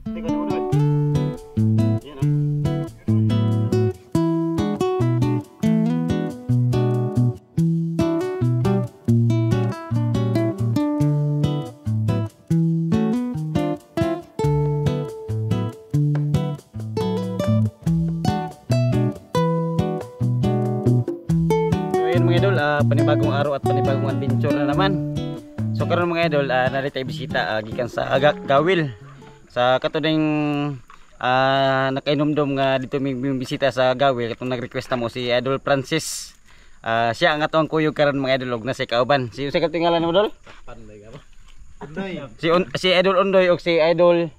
Teka na muna. Yan ah. Mga idol, panibagong araw at panibagong adventure na naman. So karon mga idol, narita bisita gikan sa Gawil. Sa katuding nakainomdom nga dito may bisita sa Gawil, katong nag-request mo si Idol Francis. Siya ang atong kuyog karon mga idol og nasa kauban. Si usa ka tingalan mo idol? Panday ka ba? Si Idol Undoy og si Idol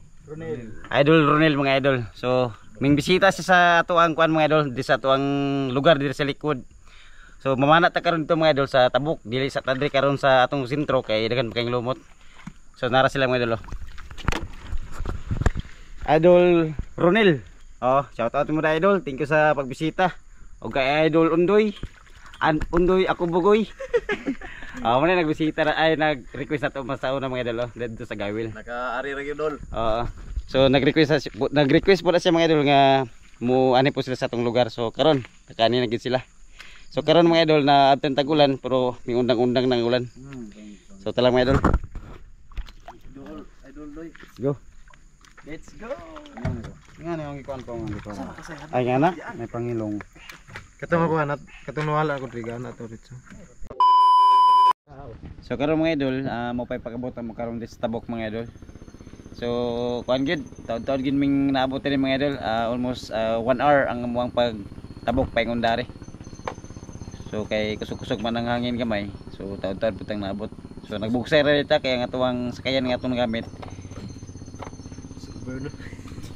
Ronel mga idol. So ming bisita siya sa atuang kuan mga idol, di sa atuang lugar diri sa likod. So mamana ta karon dito mga idol sa Tabuk, dili sa Tadri karon sa atong sentro kay daghan pa kayong lumot. So nara sila mga idol. Idol Ronel. Oh, shout out mo da idol. Thank you sa pagbisita. Og kay Idol Undoy. Undoy ako bugoy. Mo na nagbisita na ay nag-request ato masauna mga idol dito sa Gawil. Naka-ari ra gyud. Oo. So nag-request po na siya mga idol nga mo ani po sila sa atong lugar. So karon nakani na gid sila. So karon mga idol na abten tag-ulan pero may undang-undang nang ulan. So tala mga idol. Idol Doy. Go. Let's go. Nga na yung ikuan ko dito. Ay nga na, may pangilong. Katong ako anat, katong wala ako trigan ato ritso. So karon mga idol, mo pay pag-abot mo karon sa Tabok mga idol. So kuan gid, taud-taud gid ming naabot din mga idol, almost 1 hour ang amuang pag-tabok paingon dari. So kay kusog-kusog man ang hangin gamay. So taud-taud putang naabot. So nagbugsay ra dita kay ang atuang sakayan nga atong gamit.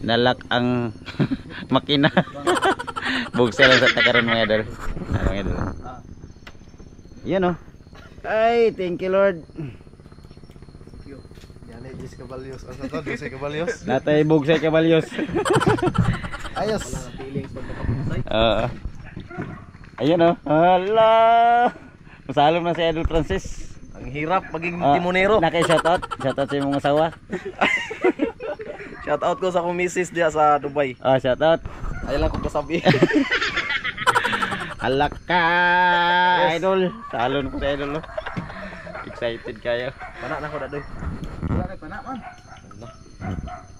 Nalak ang makina. Bugsay lang sa takaron mga idol. Mga idol. Yan oh. Ay, thank you Lord. Yan ay Jis Caballos. Asa to? Jis Caballos. Natay bugsay kabalyos. Ayos. Ayun oh. Hala. Masalom na si Idol Francis. Ang hirap maging timonero. Nakay shoutout. Shoutout sa imong asawa. Shout out ko sa akong misis diya sa Dubai. Shoutout. Ay lang ko kasabi. Alak ka, Idol. Salon ko sa Idol. Excited kayo. Pana na ko dadoy. Wala na pana man.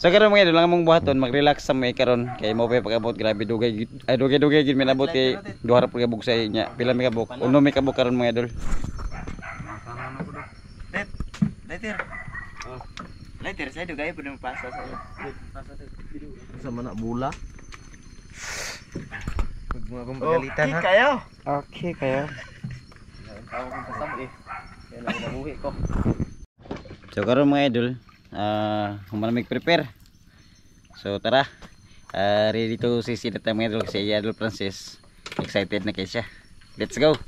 So karon mga idol lang mong buhaton, mag-relax sa may karon kay mo pa pag-abot grabe dugay. Ay dugay gid minabot kay duha ra pud ka bugsay nya. Pila mi kabuk? Uno mi kabuk karon mga idol. Lighter. Lighter saya dugay pud mo pasa sa. Sa mana bula. Pag mga kong pagalitan ha. Kayo. Okay kayo. Tawag ko kasabi. Kaya lang nabuhi ko. So karon mga idol, humanamig prepare. So tara, ready to sisit na mga idol kasi Idol Francis. Excited na kayo siya. Let's go.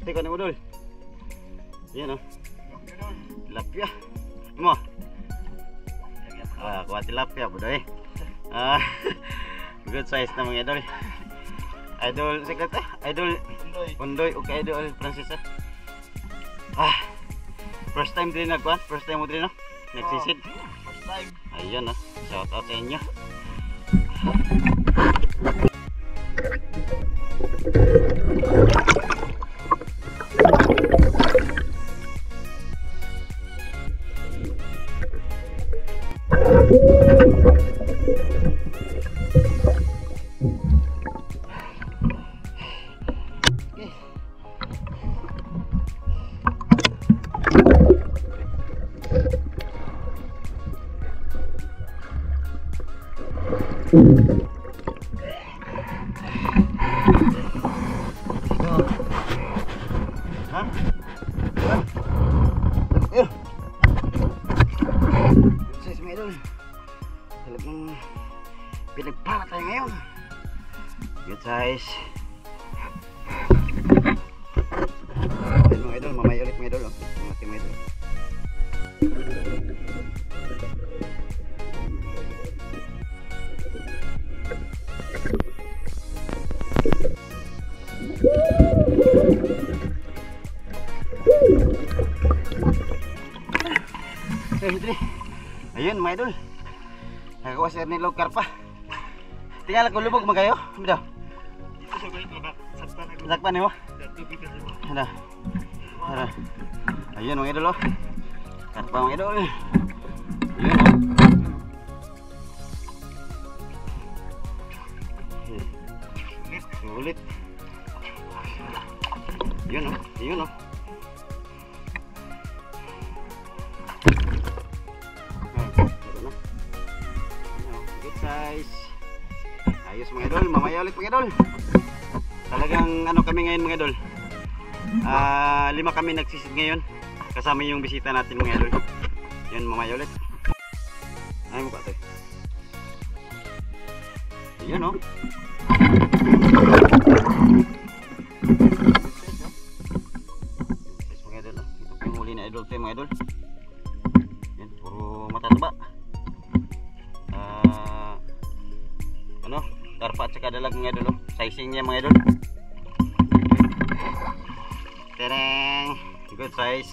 Teka na udol. Yan oh. Tilapia. Mo. Kuha tilapia po doy. Good size na mga idol. Idol secret Idol Undoy o kay Idol Francis. First time din nagkuhan, first time mo din no. Nagsisid. First time. Ayun oh. Shout out sa inyo. Talagang pinagpala tayo ngayon. Good size. Ayun mga idol, mamaya ulit mga idol. Mamati mga idol. Dre. Ayun mga idol. Nagawa si Ernilo karpa. Tingala ko lubog man kayo. Bitaw. Dito sa bayan baba. Sakpan ako. Sakpan mo. Tubig kasi mo. Ada. Ada. Ayun mga idol oh. Karpa mga idol. Ayun oh. Sulit. Yun oh. Yun oh. Good size. Ayos mga idol, mamaya ulit mga idol. Talagang ano kami ngayon mga idol. 5 kami nagsisid ngayon. Kasama yung bisita natin mga idol. Yun mamaya ulit. Ay mo ba ito? Yun oh. Mga idol oh. Ito po yung huli na idol tayo mga idol. Yan, puro matataba. Ano, karpa at saka dalag mga idol oh. Sizing niya mga idol. Tereng, good size.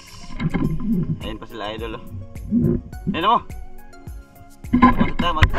Ayun pa sila idol oh. Ayun mo. Basta mag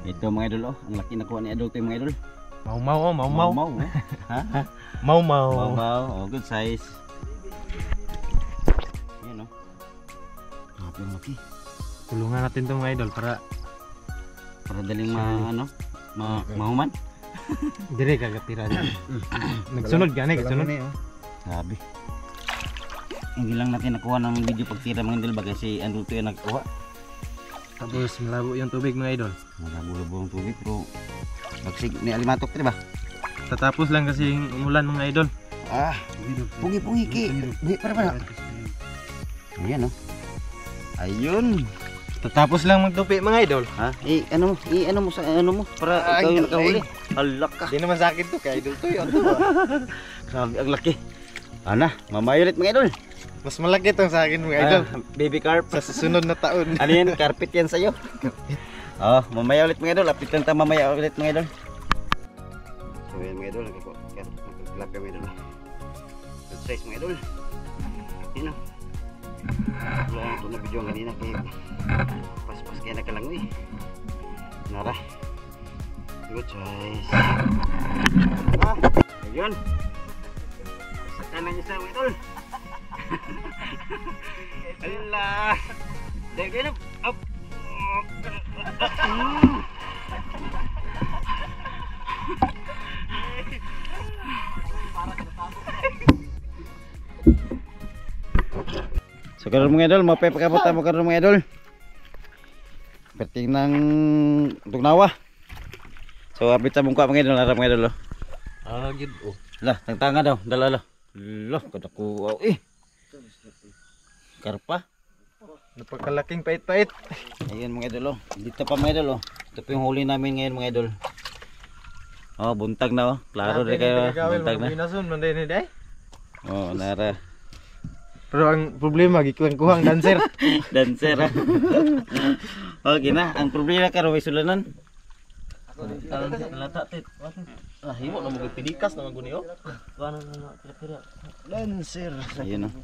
ito mga idol oh, ang laki nakuha ni idol to mga idol. Mau. Mau. Ha? Mau. Mau. Oh, good size. Yan oh. Grabe ang laki. Tulungan natin to mga idol para daling mahuman. dire kagatira. Nagsunod gani, nagsunod. Grabe. Hindi lang natin nakuha ng video pagtira mga idol bagay si Andrew to yung nagkuha. Tapos malabo yung tubig mga idol. Malabo-labo ang tubig pero bagsig ni alimatok diba? Tatapos lang kasi yung umulan mga idol. Pugi ki. Buhi para. Ayan oh. Ayun. Tatapos lang magtupi mga idol. Ha? Ano mo sa ano mo para ikaw yung nakahuli. Halak ka. Di naman sa akin to, kay idol to yun. Grabe ang laki. Ana, mamaya ulit mga idol. Mas malaki tong sa akin mga idol. Baby carp. Sa susunod na taon. Ano yan? Carpet yan sa'yo. Oh, mamaya ulit mga idol. Lapitan tayo mamaya ulit mga idol. So yan mga idol. Nagkakilapya mga idol. Good size mga idol. Yun o. Wala ito na video kanina. Kaya pas-pas kaya nakalangoy. Nara. Good size. Ayun. Saka na isa mga idol. Allah. Dahil kayo na. Up. So karon mga idol, mapay pagkabota mo karon mga idol. Perting ng tugnawa. So abit sa mungka mga idol, ara mga idol. Gid oh. Lah, tangtanga daw, dala. Loh, kada ko karpa. Napakalaking pait-pait. Ayun mga idol oh. Dito pa mga idol oh. Ito pa yung huli namin ngayon mga idol. Oh, buntag na oh. Klaro rin kayo. Buntag na. Binason man din day. Oh, nara. Pero ang problema gikuang-kuhang dancer. Dancer ah. Okay na, ang problema karon may sulanan. Lata tit. Himo na mo pidikas na maguni oh. Kuan na kira-kira. Dancer. Ayun oh.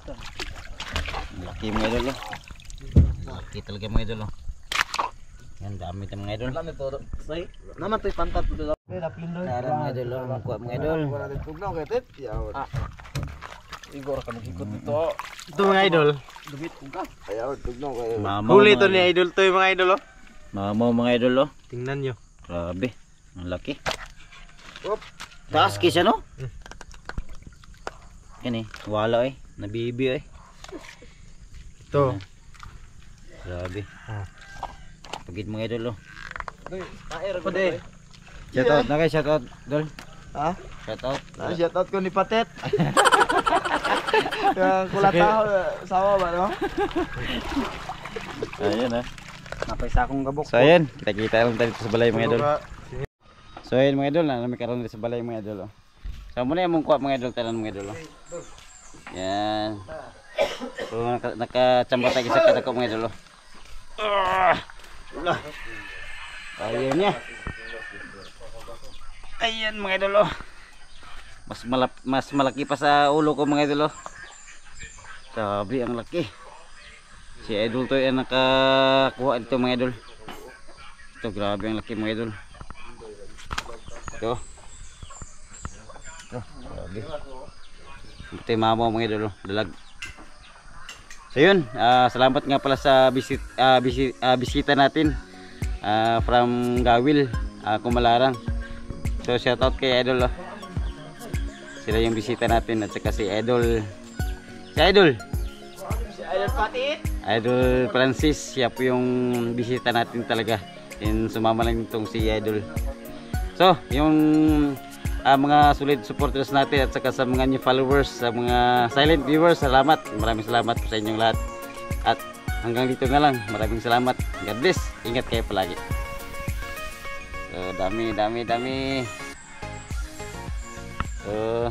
Laki mga idol oh. Laki talaga mga idol oh. Yan dami ng mga idol. Naman to'y pantat to daw. Nara mga idol oh, magkuha mga idol. Tugnaw kay tit. Igor ka magikot dito. Ito mga idol. Dumit kung ka. Ayaw, tugnaw kayo. Huli to ni idol to yung mga idol oh. Mamaw mga idol oh. Tingnan nyo. Grabe. Ang laki. Taas kisa no? Yan eh. Wala eh. Nabibi eh. Ito. Grabe. Pagid mga idol oh. Pwede. Shoutout na kayo, shoutout dol. Ha? Shout out. Shout out ko ni Patet. Yang kulataw sawa ba no? Ayan ah. Napaysa akong gabok. So ayan, kita-kita lang tayo dito sa balay mga idol. So ayan mga idol, nami karon dito sa balay mga idol. Oh. So muna yung kuha mga idol, tanan mga idol. Oh. Yan. So nakachamba tayo sa kadako mga idol. Oh. Ayan niya. Ayan mga idol. Oh. Mas malaki pa sa ulo ko mga idol. Oh. Sabi ang laki. Si idol to yan nakakuha dito mga idol. Ito grabe ang laki mga idol. Ito. Grabe. Ito yung mamaw mga idol. Dalag. So yun. Salamat nga pala sa bisita natin. From Gawil. Kumalarang. So shout out kay idol. Sila yung bisita natin. At saka si idol. Si idol. Idol Patit. Idol Francis, siya po yung bisita natin talaga. And sumama lang itong si Idol. So, yung mga solid supporters natin at saka sa mga new followers, sa mga silent viewers, salamat. Maraming salamat po sa inyong lahat. At hanggang dito na lang. Maraming salamat. God bless. Ingat kayo palagi. So, dami. So,